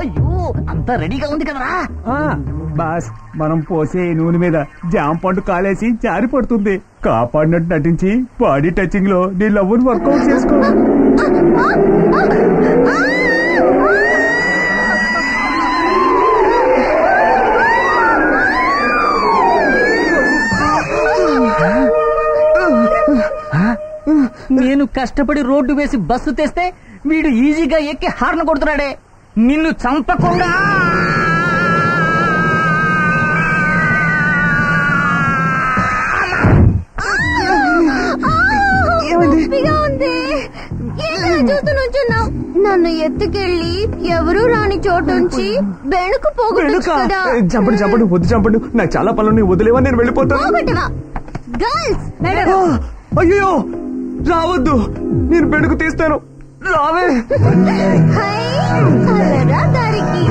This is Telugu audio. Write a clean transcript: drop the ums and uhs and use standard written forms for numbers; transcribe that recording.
అయ్యో అంతా రెడీగా ఉంది కదరా. బాస్ మనం పోసే నూనె మీద జామ పండు కాలేసి జారి పడుతుంది. కాపాడినట్టు నటించి బాడీ టచింగ్ లో నీ లవ్వును వర్కౌట్ చేసుకో. నేను కష్టపడి రోడ్డు వేసి బస్సు తెస్తే వీడు ఈజీగా ఎక్కి హార్న్ కొడుతున్నాడే. నిన్ను చంపకుండా నన్ను ఎత్తుకెళ్ళి ఎవరు రాని చోటుంచి బెణుకు పోగొట్టుదా. చంపండి చంపండి, వద్దు చంపండి, నాకు చాలా పనులు వదిలేవా, నేను వెళ్ళిపోతాను. అయ్యో రావద్దు, నేను బెణుకు తీస్తాను, రావే. దారికి